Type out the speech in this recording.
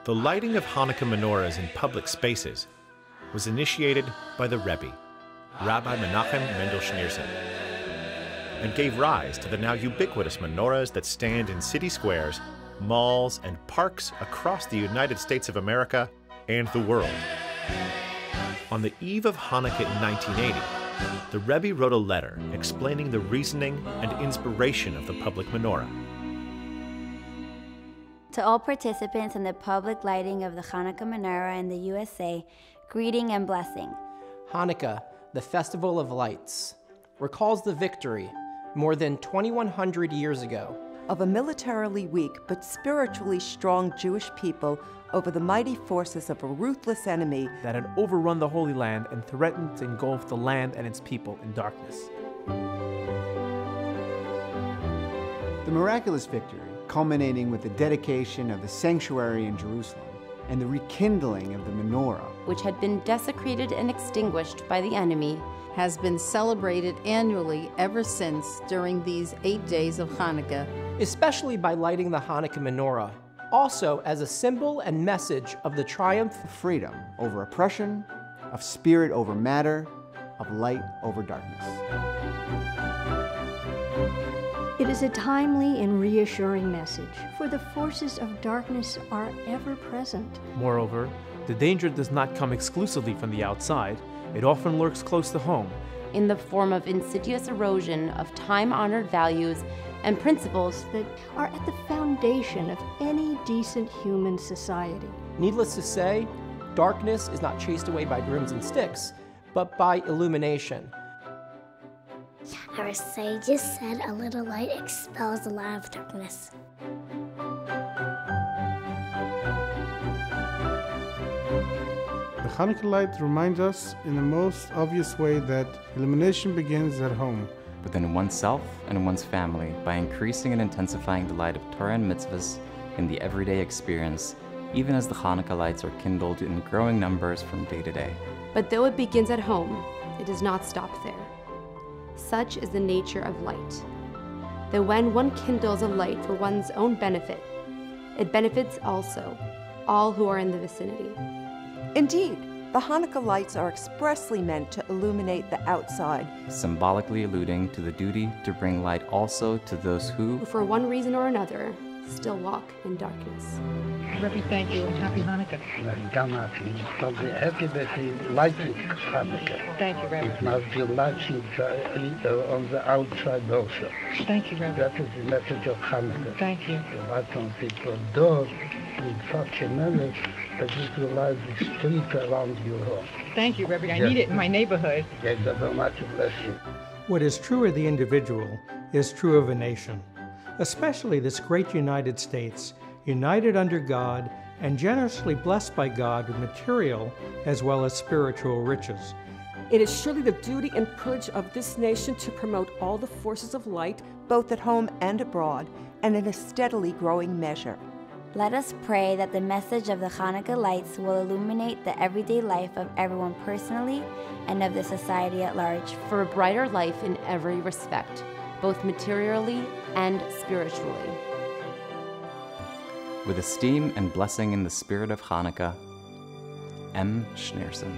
The lighting of Hanukkah menorahs in public spaces was initiated by the Rebbe, Rabbi Menachem Mendel Schneerson, and gave rise to the now ubiquitous menorahs that stand in city squares, malls, and parks across the United States of America and the world. On the eve of Hanukkah in 1980, the Rebbe wrote a letter explaining the reasoning and inspiration of the public menorah. To all participants in the public lighting of the Hanukkah menorah in the USA, greeting and blessing. Hanukkah, the Festival of Lights, recalls the victory, more than 2,100 years ago, of a militarily weak but spiritually strong Jewish people over the mighty forces of a ruthless enemy that had overrun the Holy Land and threatened to engulf the land and its people in darkness. The miraculous victory, culminating with the dedication of the sanctuary in Jerusalem and the rekindling of the menorah, which had been desecrated and extinguished by the enemy, has been celebrated annually ever since during these 8 days of Hanukkah, especially by lighting the Hanukkah menorah, also as a symbol and message of the triumph of freedom over oppression, of spirit over matter, of light over darkness. It is a timely and reassuring message, for the forces of darkness are ever present. Moreover, the danger does not come exclusively from the outside. It often lurks close to home, in the form of insidious erosion of time-honored values and principles that are at the foundation of any decent human society. Needless to say, darkness is not chased away by brooms and sticks, but by illumination. Our sages said a little light expels a lot of darkness. The Hanukkah light reminds us in the most obvious way that illumination begins at home. Within oneself and one's family, by increasing and intensifying the light of Torah and mitzvahs in the everyday experience, even as the Hanukkah lights are kindled in growing numbers from day to day. But though it begins at home, it does not stop there. Such is the nature of light, that when one kindles a light for one's own benefit, it benefits also all who are in the vicinity. Indeed, the Hanukkah lights are expressly meant to illuminate the outside, symbolically alluding to the duty to bring light also to those who, for one reason or another, still walk in darkness. Rebbe, thank you and happy Hanukkah. Lighting Hanukkah. Thank you, Rebbe. It must be lighting on the outside also. Thank you, Rebbe. That is the message of Hanukkah. Thank you. The light on people's doors in such a manner that it will light the street around your home. Thank you, Rebbe. I need it in my neighborhood. Yes, very much bless you. What is true of the individual is true of a nation, especially this great United States, united under God and generously blessed by God with material as well as spiritual riches. It is surely the duty and privilege of this nation to promote all the forces of light, both at home and abroad, and in a steadily growing measure. Let us pray that the message of the Hanukkah lights will illuminate the everyday life of everyone personally and of the society at large, for a brighter life in every respect, both materially and spiritually. With esteem and blessing in the spirit of Hanukkah, M. Schneerson.